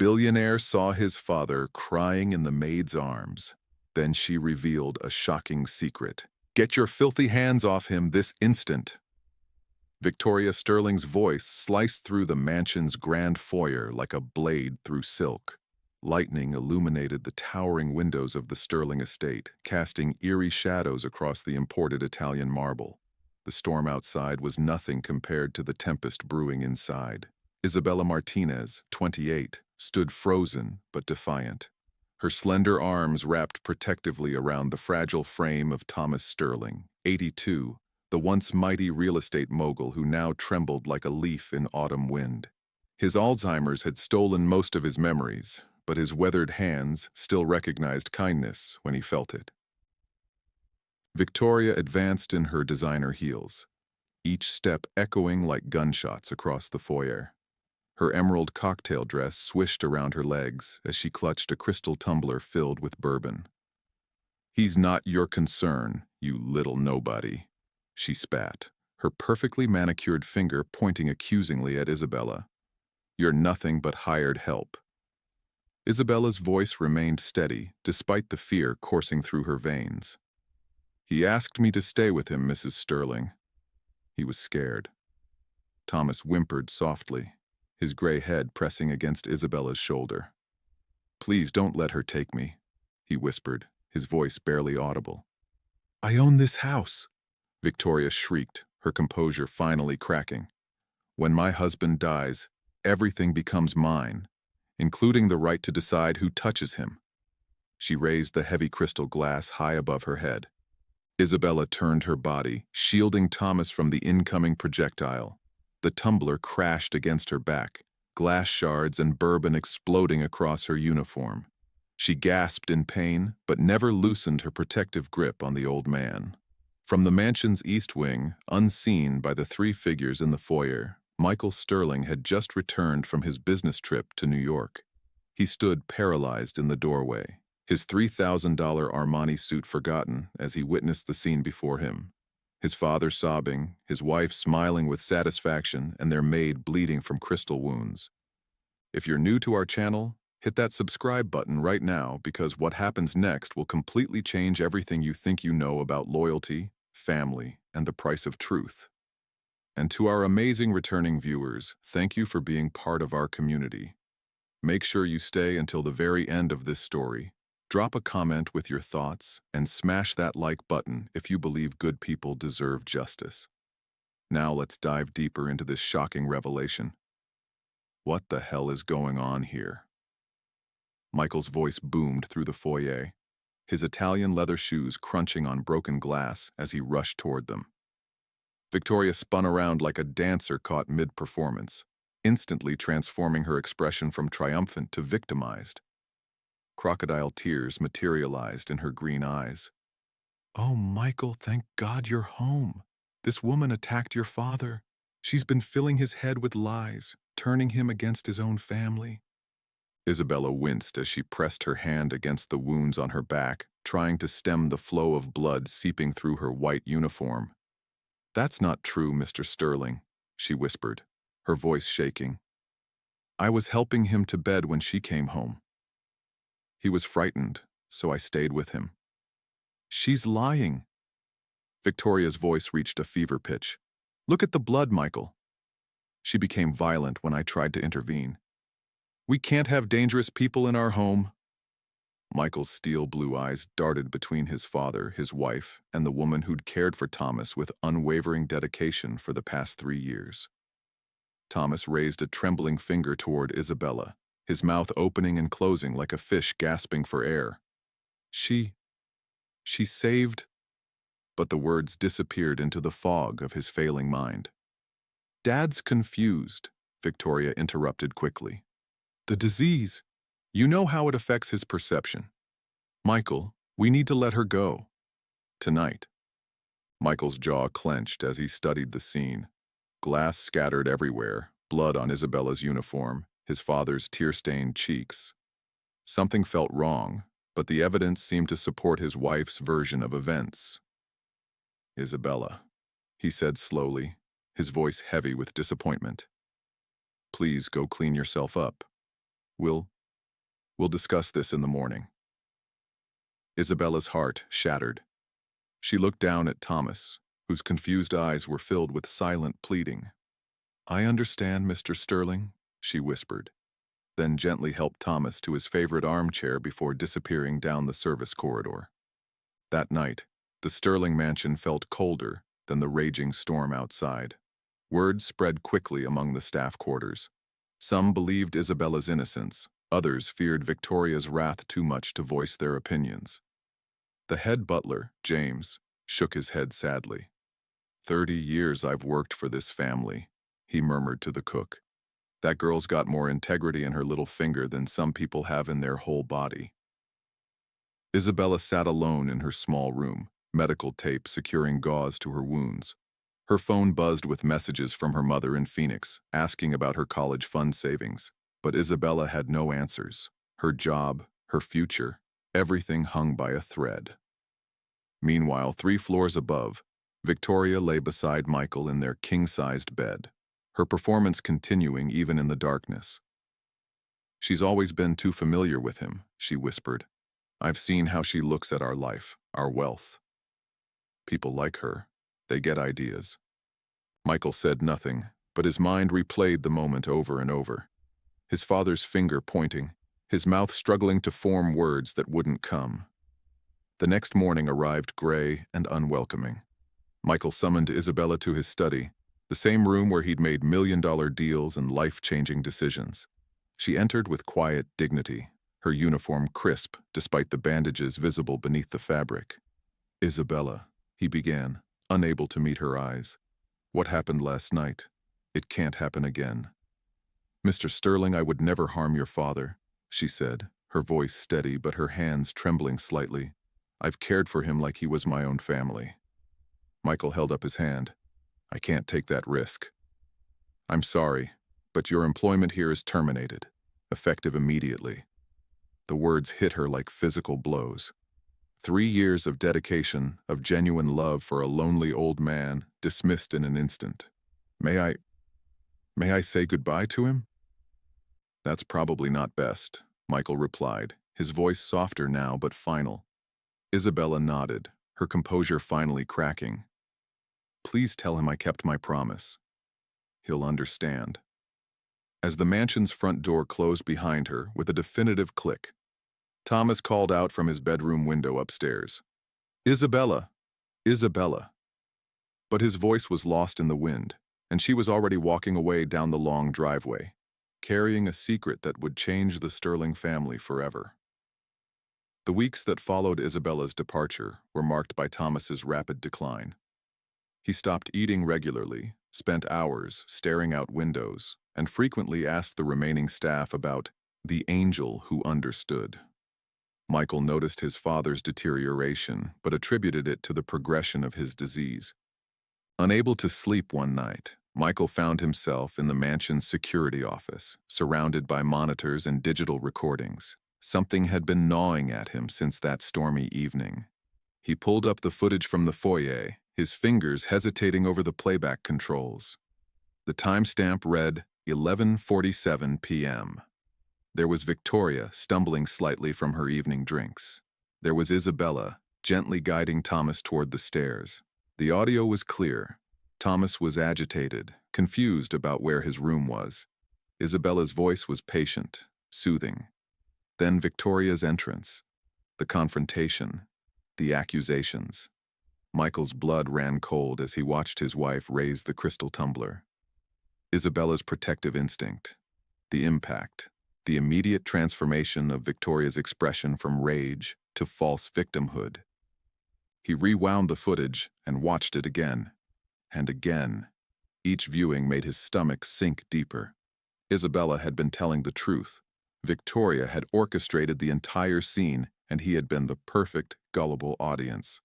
Billionaire saw his father crying in the maid's arms. Then she revealed a shocking secret. "Get your filthy hands off him this instant." Victoria Sterling's voice sliced through the mansion's grand foyer like a blade through silk. Lightning illuminated the towering windows of the Sterling estate, casting eerie shadows across the imported Italian marble. The storm outside was nothing compared to the tempest brewing inside. Isabella Martinez, 28, stood frozen but defiant. Her slender arms wrapped protectively around the fragile frame of Thomas Sterling, 82, the once mighty real estate mogul who now trembled like a leaf in autumn wind. His Alzheimer's had stolen most of his memories, but his weathered hands still recognized kindness when he felt it. Victoria advanced in her designer heels, each step echoing like gunshots across the foyer. Her emerald cocktail dress swished around her legs as she clutched a crystal tumbler filled with bourbon. "He's not your concern, you little nobody," she spat, her perfectly manicured finger pointing accusingly at Isabella. "You're nothing but hired help." Isabella's voice remained steady, despite the fear coursing through her veins. "He asked me to stay with him, Mrs. Sterling." He was scared. Thomas whimpered softly, his gray head pressing against Isabella's shoulder. "Please don't let her take me," he whispered, his voice barely audible. "I own this house," Victoria shrieked, her composure finally cracking. "When my husband dies, everything becomes mine, including the right to decide who touches him." She raised the heavy crystal glass high above her head. Isabella turned her body, shielding Thomas from the incoming projectile. The tumbler crashed against her back, glass shards and bourbon exploding across her uniform. She gasped in pain, but never loosened her protective grip on the old man. From the mansion's east wing, unseen by the three figures in the foyer, Michael Sterling had just returned from his business trip to New York. He stood paralyzed in the doorway, his $3,000 Armani suit forgotten as he witnessed the scene before him. His father sobbing, his wife smiling with satisfaction, and their maid bleeding from crystal wounds. If you're new to our channel, hit that subscribe button right now because what happens next will completely change everything you think you know about loyalty, family, and the price of truth. And to our amazing returning viewers, thank you for being part of our community. Make sure you stay until the very end of this story. Drop a comment with your thoughts and smash that like button if you believe good people deserve justice. Now let's dive deeper into this shocking revelation. What the hell is going on here? Michael's voice boomed through the foyer, his Italian leather shoes crunching on broken glass as he rushed toward them. Victoria spun around like a dancer caught mid-performance, instantly transforming her expression from triumphant to victimized. Crocodile tears materialized in her green eyes. "Oh, Michael, thank God you're home. This woman attacked your father. She's been filling his head with lies, turning him against his own family." Isabella winced as she pressed her hand against the wounds on her back, trying to stem the flow of blood seeping through her white uniform. "That's not true, Mr. Sterling," she whispered, her voice shaking. "I was helping him to bed when she came home. He was frightened, so I stayed with him." "She's lying." Victoria's voice reached a fever pitch. "Look at the blood, Michael." She became violent when I tried to intervene. "We can't have dangerous people in our home." Michael's steel blue eyes darted between his father, his wife, and the woman who'd cared for Thomas with unwavering dedication for the past 3 years. Thomas raised a trembling finger toward Isabella, his mouth opening and closing like a fish gasping for air. She saved," but the words disappeared into the fog of his failing mind. "Dad's confused," Victoria interrupted quickly. "The disease. You know how it affects his perception. Michael, we need to let her go. Tonight." Michael's jaw clenched as he studied the scene. Glass scattered everywhere, blood on Isabella's uniform, his father's tear-stained cheeks. Something felt wrong, but the evidence seemed to support his wife's version of events. "Isabella," he said slowly, his voice heavy with disappointment. "Please go clean yourself up. We'll, we'll discuss this in the morning. Isabella's heart shattered. She looked down at Thomas, whose confused eyes were filled with silent pleading. "I understand, Mr. Sterling," she whispered, then gently helped Thomas to his favorite armchair before disappearing down the service corridor. That night, the Sterling mansion felt colder than the raging storm outside. Word spread quickly among the staff quarters. Some believed Isabella's innocence, others feared Victoria's wrath too much to voice their opinions. The head butler, James, shook his head sadly. 30 years I've worked for this family," he murmured to the cook. "That girl's got more integrity in her little finger than some people have in their whole body." Isabella sat alone in her small room, medical tape securing gauze to her wounds. Her phone buzzed with messages from her mother in Phoenix, asking about her college fund savings. But Isabella had no answers. Her job, her future, everything hung by a thread. Meanwhile, 3 floors above, Victoria lay beside Michael in their king-sized bed, her performance continuing even in the darkness. "She's always been too familiar with him," she whispered. "I've seen how she looks at our life, our wealth. People like her, they get ideas." Michael said nothing, but his mind replayed the moment over and over. His father's finger pointing, his mouth struggling to form words that wouldn't come. The next morning arrived gray and unwelcoming. Michael summoned Isabella to his study, the same room where he'd made million-dollar deals and life-changing decisions. She entered with quiet dignity, her uniform crisp despite the bandages visible beneath the fabric. "Isabella," he began, unable to meet her eyes. "What happened last night? It can't happen again." "Mr. Sterling, I would never harm your father," she said, her voice steady but her hands trembling slightly. "I've cared for him like he was my own family." Michael held up his hand. "I can't take that risk." "I'm sorry, but your employment here is terminated, effective immediately." The words hit her like physical blows. 3 years of dedication, of genuine love for a lonely old man, dismissed in an instant. May I say goodbye to him?" "That's probably not best," Michael replied, his voice softer now but final. Isabella nodded, her composure finally cracking. "Please tell him I kept my promise. He'll understand." As the mansion's front door closed behind her with a definitive click, Thomas called out from his bedroom window upstairs, "Isabella! Isabella!" But his voice was lost in the wind, and she was already walking away down the long driveway, carrying a secret that would change the Sterling family forever. The weeks that followed Isabella's departure were marked by Thomas's rapid decline. He stopped eating regularly, spent hours staring out windows, and frequently asked the remaining staff about the angel who understood. Michael noticed his father's deterioration, but attributed it to the progression of his disease. Unable to sleep one night, Michael found himself in the mansion's security office, surrounded by monitors and digital recordings. Something had been gnawing at him since that stormy evening. He pulled up the footage from the foyer, his fingers hesitating over the playback controls. The timestamp read 11:47 p.m. There was Victoria stumbling slightly from her evening drinks. There was Isabella, gently guiding Thomas toward the stairs. The audio was clear. Thomas was agitated, confused about where his room was. Isabella's voice was patient, soothing. Then Victoria's entrance, the confrontation, the accusations. Michael's blood ran cold as he watched his wife raise the crystal tumbler. Isabella's protective instinct, the impact, the immediate transformation of Victoria's expression from rage to false victimhood. He rewound the footage and watched it again, and again. Each viewing made his stomach sink deeper. Isabella had been telling the truth. Victoria had orchestrated the entire scene, and he had been the perfect, gullible audience.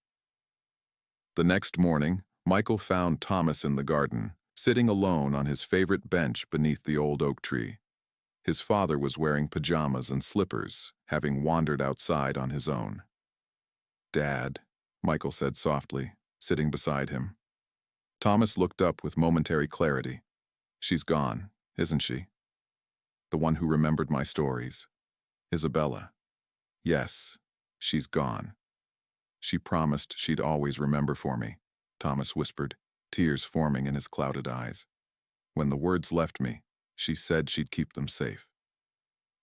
The next morning, Michael found Thomas in the garden, sitting alone on his favorite bench beneath the old oak tree. His father was wearing pajamas and slippers, having wandered outside on his own. "Dad," Michael said softly, sitting beside him. Thomas looked up with momentary clarity. "She's gone, isn't she?" The one who remembered my stories. Isabella. Yes, she's gone. She promised she'd always remember for me, Thomas whispered, tears forming in his clouded eyes. When the words left me, she said she'd keep them safe.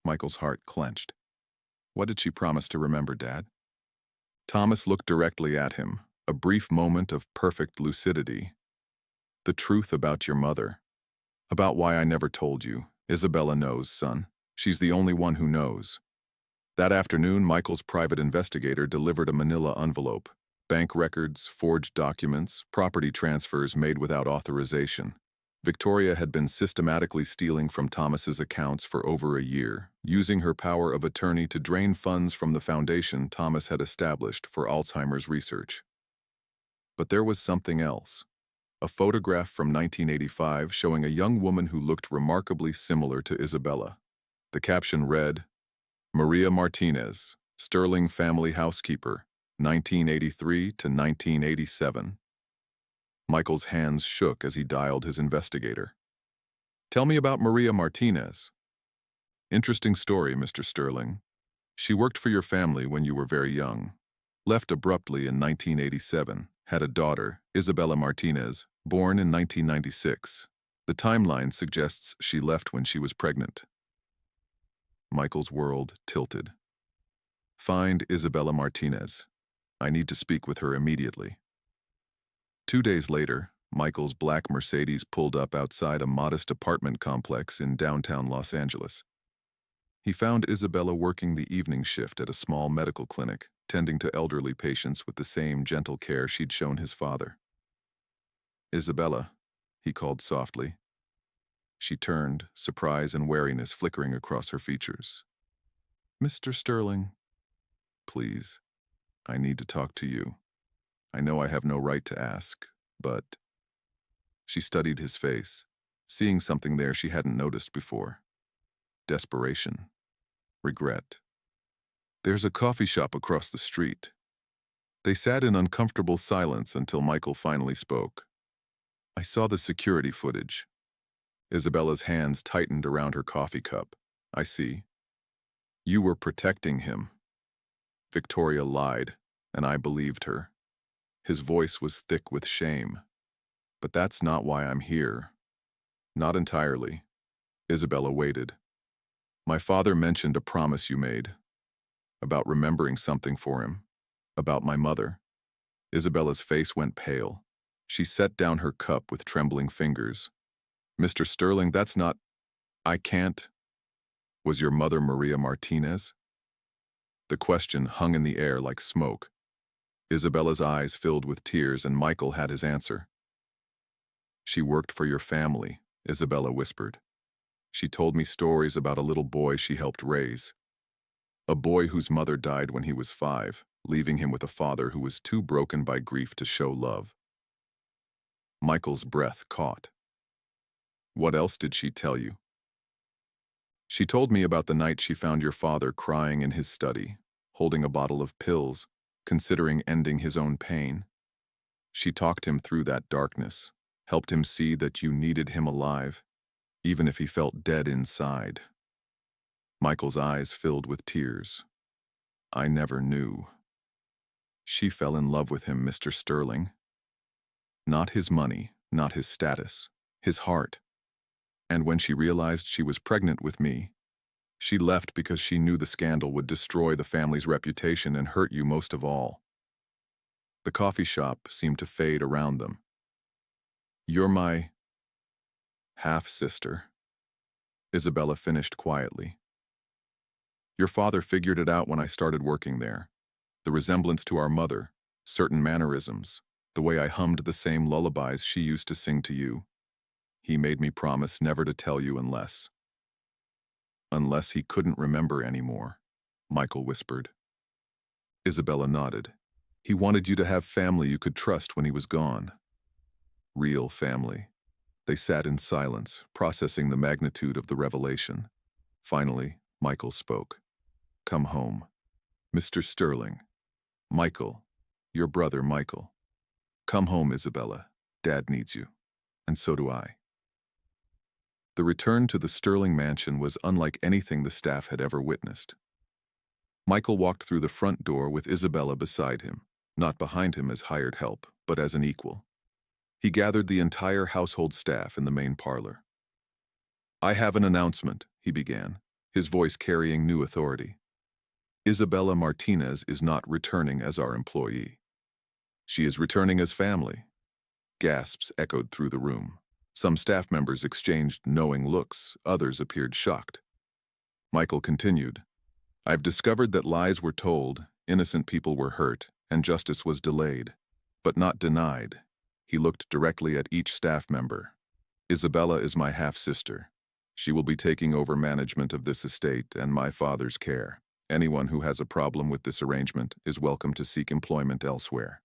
Michael's heart clenched. What did she promise to remember, Dad? Thomas looked directly at him, a brief moment of perfect lucidity. The truth about your mother. About why I never told you. Isabella knows, son. She's the only one who knows. That afternoon, Michael's private investigator delivered a manila envelope. Bank records, forged documents, property transfers made without authorization. Victoria had been systematically stealing from Thomas's accounts for over a year, using her power of attorney to drain funds from the foundation Thomas had established for Alzheimer's research. But there was something else. A photograph from 1985 showing a young woman who looked remarkably similar to Isabella. The caption read, Maria Martinez, Sterling family housekeeper, 1983 to 1987. Michael's hands shook as he dialed his investigator. Tell me about Maria Martinez. Interesting story, Mr. Sterling. She worked for your family when you were very young. Left abruptly in 1987, had a daughter, Isabella Martinez, born in 1996. The timeline suggests she left when she was pregnant. Michael's world tilted. Find Isabella Martinez. I need to speak with her immediately. 2 days later, Michael's black Mercedes pulled up outside a modest apartment complex in downtown Los Angeles. He found Isabella working the evening shift at a small medical clinic, tending to elderly patients with the same gentle care she'd shown his father. Isabella, he called softly. She turned, surprise and wariness flickering across her features. Mr. Sterling. Please, I need to talk to you. I know I have no right to ask, but... She studied his face, seeing something there she hadn't noticed before. Desperation. Regret. There's a coffee shop across the street. They sat in uncomfortable silence until Michael finally spoke. I saw the security footage. Isabella's hands tightened around her coffee cup. I see. You were protecting him. Victoria lied, and I believed her. His voice was thick with shame. But that's not why I'm here. Not entirely. Isabella waited. My father mentioned a promise you made. About remembering something for him. About my mother. Isabella's face went pale. She set down her cup with trembling fingers. Mr. Sterling, that's not... I can't... Was your mother Maria Martinez? The question hung in the air like smoke. Isabella's eyes filled with tears, and Michael had his answer. She worked for your family, Isabella whispered. She told me stories about a little boy she helped raise. A boy whose mother died when he was 5, leaving him with a father who was too broken by grief to show love. Michael's breath caught. What else did she tell you? She told me about the night she found your father crying in his study, holding a bottle of pills, considering ending his own pain. She talked him through that darkness, helped him see that you needed him alive, even if he felt dead inside. Michael's eyes filled with tears. I never knew. She fell in love with him, Mr. Sterling. Not his money, not his status, his heart. And when she realized she was pregnant with me, she left because she knew the scandal would destroy the family's reputation and hurt you most of all. The coffee shop seemed to fade around them. You're my half-sister, Isabella finished quietly. Your father figured it out when I started working there. The resemblance to our mother, certain mannerisms, the way I hummed the same lullabies she used to sing to you. He made me promise never to tell you unless he couldn't remember anymore, Michael whispered. Isabella nodded. He wanted you to have family you could trust when he was gone. Real family. They sat in silence, processing the magnitude of the revelation. Finally, Michael spoke. Come home. Mr. Sterling. Michael. Your brother, Michael. Come home, Isabella. Dad needs you. And so do I. The return to the Sterling mansion was unlike anything the staff had ever witnessed. Michael walked through the front door with Isabella beside him, not behind him as hired help, but as an equal. He gathered the entire household staff in the main parlor. "I have an announcement," he began, his voice carrying new authority. "Isabella Martinez is not returning as our employee. She is returning as family." Gasps echoed through the room. Some staff members exchanged knowing looks, others appeared shocked. Michael continued, "I've discovered that lies were told, innocent people were hurt, and justice was delayed, but not denied." He looked directly at each staff member. "Isabella is my half-sister. She will be taking over management of this estate and my father's care. Anyone who has a problem with this arrangement is welcome to seek employment elsewhere."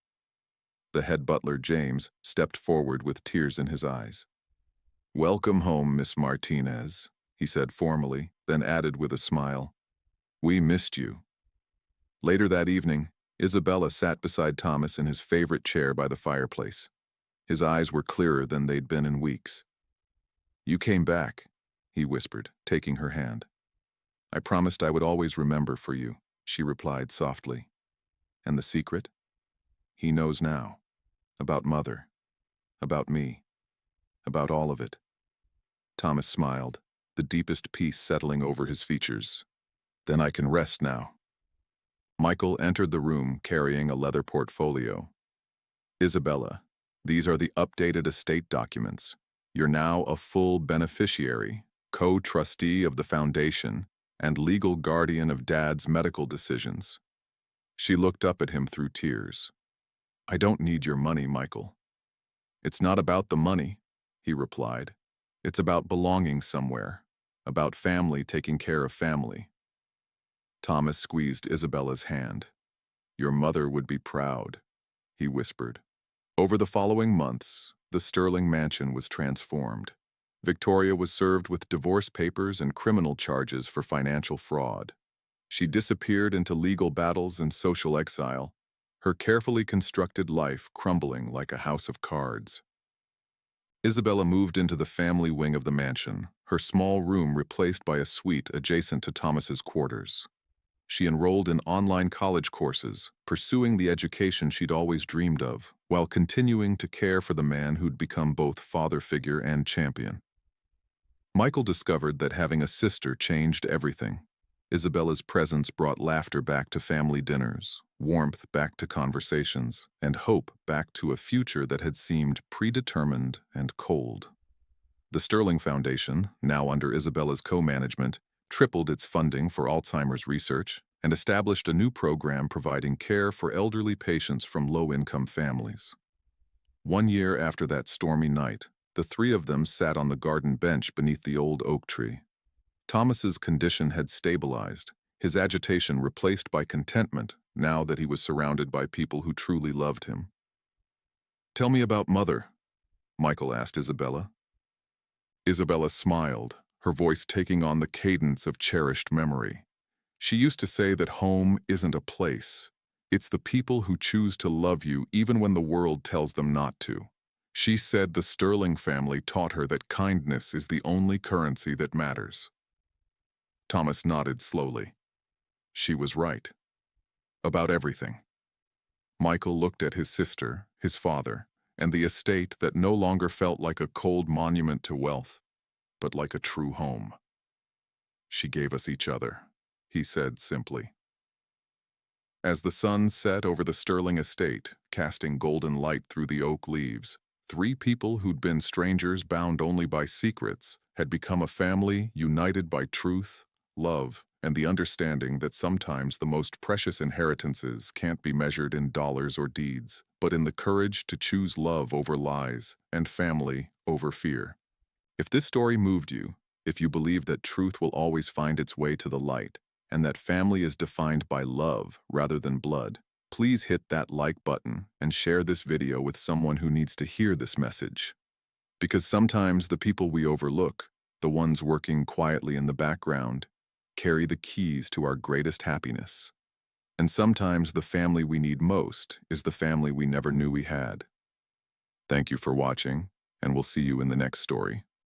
The head butler, James, stepped forward with tears in his eyes. "Welcome home, Miss Martinez," he said formally, then added with a smile, "We missed you." Later that evening, Isabella sat beside Thomas in his favorite chair by the fireplace. His eyes were clearer than they'd been in weeks. "You came back," he whispered, taking her hand. "I promised I would always remember for you," she replied softly. "And the secret? He knows now. About Mother. About me. About all of it." Thomas smiled, the deepest peace settling over his features. "Then I can rest now." Michael entered the room carrying a leather portfolio. "Isabella, these are the updated estate documents. You're now a full beneficiary, co-trustee of the foundation, and legal guardian of Dad's medical decisions." She looked up at him through tears. "I don't need your money, Michael." "It's not about the money," he replied. "It's about belonging somewhere, about family taking care of family." Thomas squeezed Isabella's hand. "Your mother would be proud," he whispered. Over the following months, the Sterling mansion was transformed. Victoria was served with divorce papers and criminal charges for financial fraud. She disappeared into legal battles and social exile, her carefully constructed life crumbling like a house of cards. Isabella moved into the family wing of the mansion, her small room replaced by a suite adjacent to Thomas's quarters. She enrolled in online college courses, pursuing the education she'd always dreamed of, while continuing to care for the man who'd become both father figure and champion. Michael discovered that having a sister changed everything. Isabella's presence brought laughter back to family dinners, warmth back to conversations, and hope back to a future that had seemed predetermined and cold. The Sterling Foundation, now under Isabella's co-management, tripled its funding for Alzheimer's research and established a new program providing care for elderly patients from low-income families. 1 year after that stormy night, the three of them sat on the garden bench beneath the old oak tree. Thomas's condition had stabilized, his agitation replaced by contentment now that he was surrounded by people who truly loved him. "Tell me about Mother," Michael asked Isabella. Isabella smiled, her voice taking on the cadence of cherished memory. She used to say that home isn't a place. It's the people who choose to love you even when the world tells them not to. She said the Sterling family taught her that kindness is the only currency that matters. Thomas nodded slowly. She was right. About everything. Michael looked at his sister, his father, and the estate that no longer felt like a cold monument to wealth, but like a true home. "She gave us each other," he said simply. As the sun set over the Sterling estate, casting golden light through the oak leaves, three people who'd been strangers bound only by secrets had become a family united by truth, love, and the understanding that sometimes the most precious inheritances can't be measured in dollars or deeds, but in the courage to choose love over lies and family over fear. If this story moved you, if you believe that truth will always find its way to the light, and that family is defined by love rather than blood, please hit that like button and share this video with someone who needs to hear this message. Because sometimes the people we overlook, the ones working quietly in the background, carry the keys to our greatest happiness. And sometimes the family we need most is the family we never knew we had. Thank you for watching, and we'll see you in the next story.